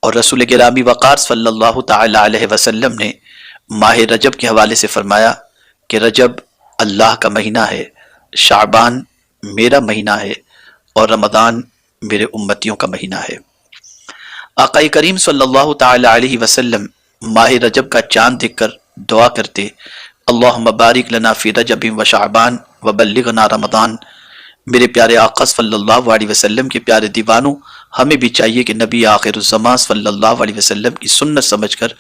اور رسول گرامی وقار صلی اللہ تعالی علیہ وسلم نے ماہ رجب کے حوالے سے فرمایا کہ رجب اللہ کا مہینہ ہے، شعبان میرا مہینہ ہے، اور رمضان میرے امتیوں کا مہینہ ہے۔ آقا کریم صلی اللہ تعالی علیہ وسلم ماہ رجب کا چاند دیکھ کر دعا کرتے، اللہم بارک لنا فی رجب و شعبان وبلغنا رمضان۔ میرے پیارے آقا صلی اللہ علیہ وسلم کے پیارے دیوانوں، ہمیں بھی چاہیے کہ نبی آخر الزمان صلی اللہ علیہ وسلم کی سنت سمجھ کر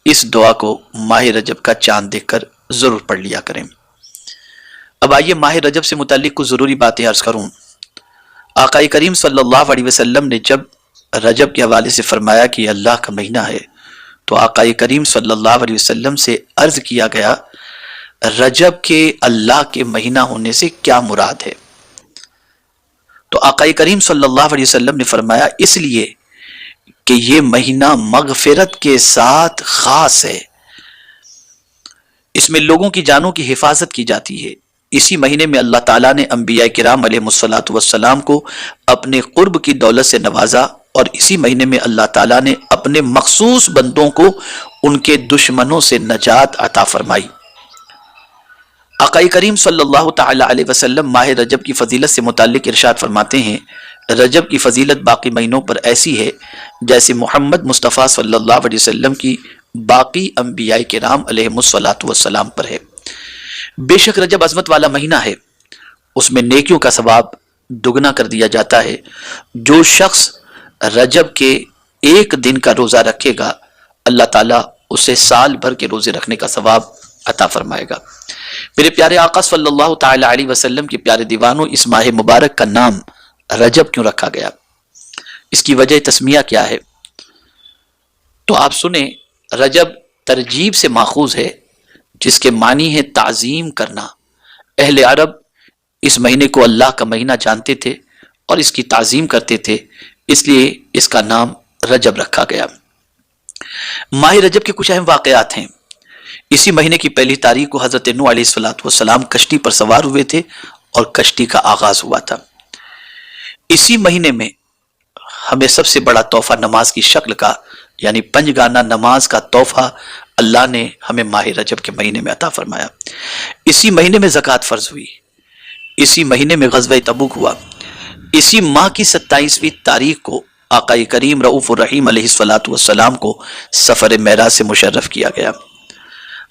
اس دعا کو ماہ رجب کا چاند دیکھ کر ضرور پڑھ لیا کریں۔ اب آئیے ماہ رجب سے متعلق کچھ ضروری باتیں عرض کروں۔ آقا کریم صلی اللہ علیہ وسلم نے جب رجب کے حوالے سے فرمایا کہ یہ اللہ کا مہینہ ہے تو آقا کریم صلی اللہ علیہ وسلم سے عرض کیا گیا رجب کے اللہ کے مہینہ ہونے سے کیا مراد ہے؟ تو آقا کریم صلی اللہ علیہ وسلم نے فرمایا اس لیے کہ یہ مہینہ مغفرت کے ساتھ خاص ہے، اس میں لوگوں کی جانوں کی حفاظت کی جاتی ہے۔ اسی مہینے میں اللہ تعالیٰ نے انبیاء کرام علیہ الصلوۃ والسلام کو اپنے قرب کی دولت سے نوازا، اور اسی مہینے میں اللہ تعالیٰ نے اپنے مخصوص بندوں کو ان کے دشمنوں سے نجات عطا فرمائی۔ آقا کریم صلی اللہ تعالی علیہ وسلم ماہ رجب کی فضیلت سے متعلق ارشاد فرماتے ہیں، رجب کی فضیلت باقی مہینوں پر ایسی ہے جیسے محمد مصطفیٰ صلی اللہ علیہ وسلم کی باقی انبیاء کرام علیہ الصلوۃ والسلام پر ہے۔ بے شک رجب عظمت والا مہینہ ہے، اس میں نیکیوں کا ثواب دگنا کر دیا جاتا ہے۔ جو شخص رجب کے ایک دن کا روزہ رکھے گا اللہ تعالیٰ اسے سال بھر کے روزے رکھنے کا ثواب عطا فرمائے گا۔ میرے پیارے آقا صلی اللہ تعالی علیہ وسلم کے پیارے دیوانوں، اس ماہ مبارک کا نام رجب کیوں رکھا گیا؟ اس کی وجہ تسمیہ کیا ہے؟ تو آپ سنیں، رجب ترجیب سے ماخوذ ہے جس کے معنی ہے تعظیم کرنا۔ اہل عرب اس مہینے کو اللہ کا مہینہ جانتے تھے اور اس کی تعظیم کرتے تھے، اس لیے اس کا نام رجب رکھا گیا۔ ماہ رجب کے کچھ اہم واقعات ہیں۔ اسی مہینے کی پہلی تاریخ کو حضرت نوح علیہ السلام کشتی پر سوار ہوئے تھے اور کشتی کا آغاز ہوا تھا۔ اسی مہینے میں ہمیں سب سے بڑا تحفہ نماز کی شکل کا یعنی پنجگانہ نماز کا تحفہ اللہ نے ہمیں ماہ رجب کے مہینے میں عطا فرمایا۔ اسی مہینے میں زکوٰۃ فرض ہوئی، اسی مہینے میں غزوہ تبوک ہوا، اسی ماہ کی 27ویں تاریخ کو آقا کریم رؤوف الرحیم علیہ السلام کو سفر معراج سے مشرف کیا گیا۔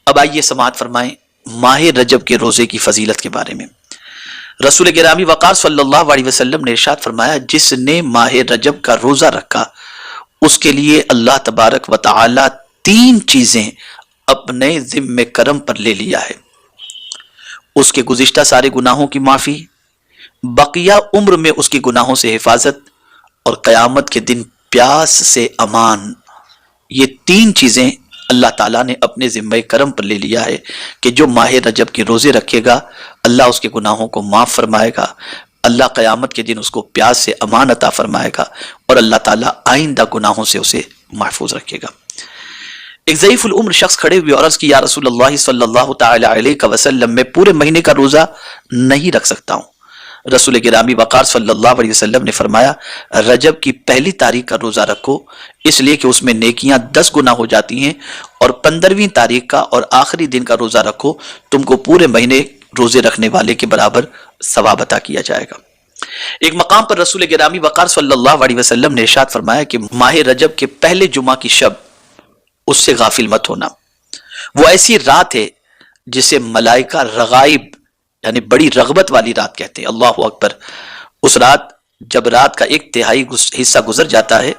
اب آئیے سماعت فرمائیں ماہ رجب کے روزے کی فضیلت کے بارے میں۔ رسول گرامی وقار صلی اللہ علیہ وسلم نے ارشاد فرمایا، جس نے ماہ رجب کا روزہ رکھا اس کے لیے اللہ تبارک و تعالی 3 چیزیں اپنے ذمہ کرم پر لے لیا ہے۔ اس کے گزشتہ سارے گناہوں کی معافی، بقیہ عمر میں اس کی گناہوں سے حفاظت، اور قیامت کے دن پیاس سے امان۔ یہ 3 چیزیں اللہ تعالیٰ نے اپنے ذمہ کرم پر لے لیا ہے کہ جو ماہ رجب کے روزے رکھے گا اللہ اس کے گناہوں کو معاف فرمائے گا، اللہ قیامت کے دن اس کو پیاس سے امان عطا فرمائے گا، اور اللہ تعالیٰ آئندہ گناہوں سے اسے محفوظ رکھے گا۔ ایک ضعیف العمر شخص کھڑے ہوئے اور عرض کی، یا رسول اللہ صلی اللہ تعالی علیہ وسلم، میں پورے مہینے کا روزہ نہیں رکھ سکتا ہوں۔ رسول گرامی وقار صلی اللہ علیہ وسلم نے فرمایا، رجب کی پہلی تاریخ کا روزہ رکھو، اس لیے کہ اس میں نیکیاں 10 گنا ہو جاتی ہیں، اور 15ویں تاریخ کا اور آخری دن کا روزہ رکھو، تم کو پورے مہینے روزے رکھنے والے کے برابر ثواب عطا کیا جائے گا۔ ایک مقام پر رسول گرامی وقار صلی اللہ علیہ وسلم نے ارشاد فرمایا کہ ماہ رجب کے پہلے جمعہ کی شب اس سے غافل مت ہونا، وہ ایسی رات ہے جسے ملائکہ رغائب یعنی بڑی رغبت والی رات کہتے ہیں۔ اللہ اکبر۔ اس رات جب رات کا 1/3 حصہ گزر جاتا ہے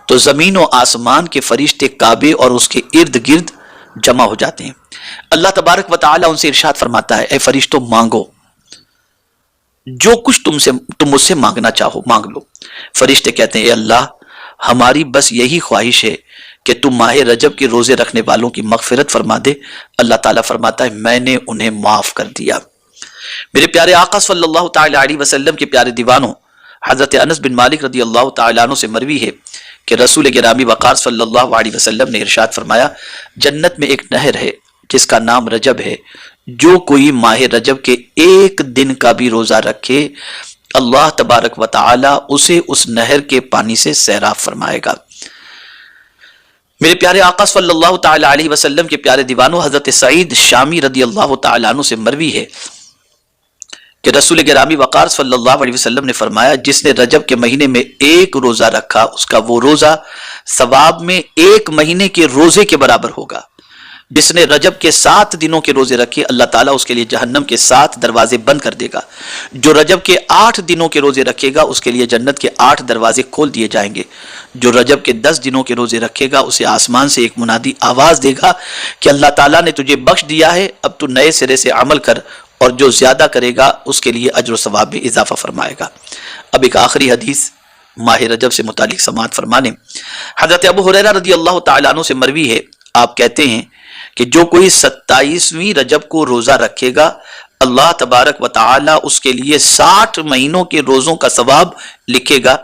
تو زمین و آسمان کے فرشتے کعبے اور اس کے ارد گرد جمع ہو جاتے ہیں۔ اللہ تبارک و تعالی ان سے ارشاد فرماتا ہے، اے فرشتوں مانگو، جو کچھ تم مجھ سے مانگنا چاہو مانگ لو۔ فرشتے کہتے ہیں، اے اللہ، ہماری بس یہی خواہش ہے کہ تم ماہ رجب کے روزے رکھنے والوں کی مغفرت فرما دے۔ اللہ تعالیٰ فرماتا ہے، میں نے انہیں معاف کر دیا۔ میرے پیارے آقا صلی اللہ تعالی علیہ وسلم کے پیارے دیوانوں، حضرت انس بن مالک رضی اللہ تعالیٰ عنہ سے مروی ہے کہ رسول گرامی وقار صلی اللہ علیہ وسلم نے ارشاد فرمایا، جنت میں ایک نہر ہے جس کا نام رجب ہے، جو کوئی ماہ رجب کے 1 دن کا بھی روزہ رکھے اللہ تبارک و تعالی اسے اس نہر کے پانی سے سیراب فرمائے گا۔ میرے پیارے آقا صلی اللہ تعالی علیہ وسلم کے پیارے دیوانوں، حضرت سعید شامی رضی اللہ تعالیٰ عنہ سے مروی ہے کہ رسول گرامی وقار صلی اللہ علیہ وسلم نے فرمایا، جس نے رجب کے مہینے میں ایک روزہ رکھا، اس کا وہ روزہ ثواب میں ایک مہینے کے روزے کے برابر ہوگا۔ جس نے رجب کے 7 دنوں کے روزے رکھے، اللہ تعالیٰ اس کے لیے جہنم کے 7 دروازے بند کر دے گا۔ جو رجب کے 8 دنوں کے روزے رکھے گا، اس کے لیے جنت کے 8 دروازے کھول دیے جائیں گے۔ جو رجب کے 10 دنوں کے روزے رکھے گا، اسے آسمان سے ایک منادی آواز دے گا کہ اللہ تعالیٰ نے تجھے بخش دیا ہے، اب تو نئے سرے سے عمل کر، اور جو زیادہ کرے گا اس کے لیے اجر و ثواب میں اضافہ فرمائے گا۔ اب ایک آخری حدیث ماہ رجب سے متعلق سماعت فرمانے، حضرت ابو ہریرہ رضی اللہ تعالیٰ عنہ سے مروی ہے، آپ کہتے ہیں کہ جو کوئی 27ویں رجب کو روزہ رکھے گا، اللہ تبارک و تعالی اس کے لیے 60 مہینوں کے روزوں کا ثواب لکھے گا۔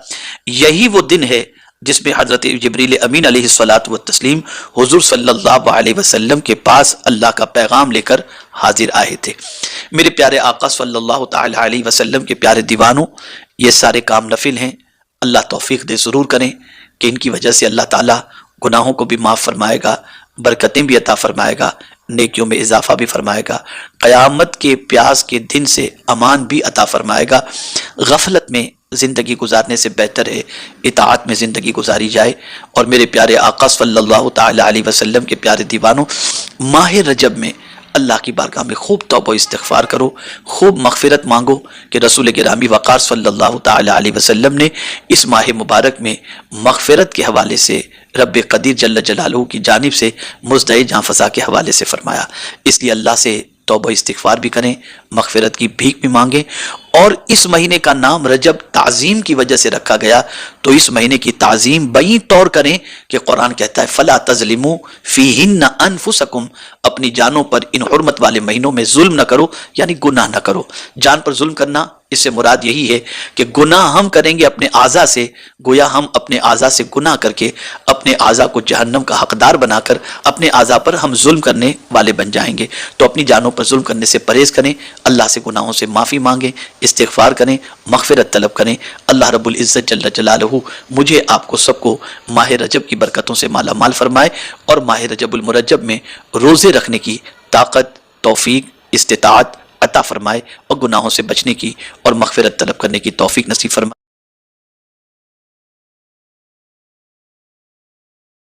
یہی وہ دن ہے جس میں حضرت جبریل امین علیہ الصلوۃ والتسلیم حضور صلی اللہ علیہ وسلم کے پاس اللہ کا پیغام لے کر حاضر آئے تھے۔ میرے پیارے آقا صلی اللہ تعالی علیہ وسلم کے پیارے دیوانوں، یہ سارے کام نفل ہیں، اللہ توفیق دے ضرور کریں کہ ان کی وجہ سے اللہ تعالیٰ گناہوں کو بھی معاف فرمائے گا، برکتیں بھی عطا فرمائے گا، نیکیوں میں اضافہ بھی فرمائے گا، قیامت کے پیاس کے دن سے امان بھی عطا فرمائے گا۔ غفلت میں زندگی گزارنے سے بہتر ہے اطاعت میں زندگی گزاری جائے۔ اور میرے پیارے آقا صلی اللہ تعالی علیہ وسلم کے پیارے دیوانوں، ماہ رجب میں اللہ کی بارگاہ میں خوب توبہ استغفار کرو، خوب مغفرت مانگو کہ رسول گرامی وقار صلی اللہ تعالی علیہ وسلم نے اس ماہ مبارک میں مغفرت کے حوالے سے رب قدیر جل جلالہ کی جانب سے مزدہ جاں فضا کے حوالے سے فرمایا۔ اس لیے اللہ سے توبہ استغفار بھی کریں، مغفرت کی بھیک بھی مانگیں۔ اور اس مہینے کا نام رجب تعظیم کی وجہ سے رکھا گیا، تو اس مہینے کی تعظیم بئی طور کریں کہ قرآن کہتا ہے فَلَا تَظْلِمُوا فِيهِنَّ أَنفُسَكُمْ، اپنی جانوں پر ان حرمت والے مہینوں میں ظلم نہ کرو، یعنی گناہ نہ کرو۔ جان پر ظلم کرنا، اس سے مراد یہی ہے کہ گناہ ہم کریں گے اپنے اعضاء سے، گویا ہم اپنے اعضاء سے گناہ کر کے اپنے اعضاء کو جہنم کا حقدار بنا کر اپنے اعضاء پر ہم ظلم کرنے والے بن جائیں گے۔ تو اپنی جانوں پر ظلم کرنے سے پرہیز کریں، اللہ سے گناہوں سے معافی مانگیں، استغفار کریں، مغفرت طلب کریں۔ اللہ رب العزت جل جلالہ مجھے آپ کو سب کو ماہ رجب کی برکتوں سے مالا مال فرمائے، اور ماہ رجب المرجب میں روزے رکھنے کی طاقت، توفیق، استطاعت عطا فرمائے، اور گناہوں سے بچنے کی اور مغفرت طلب کرنے کی توفیق نصیب فرمائے۔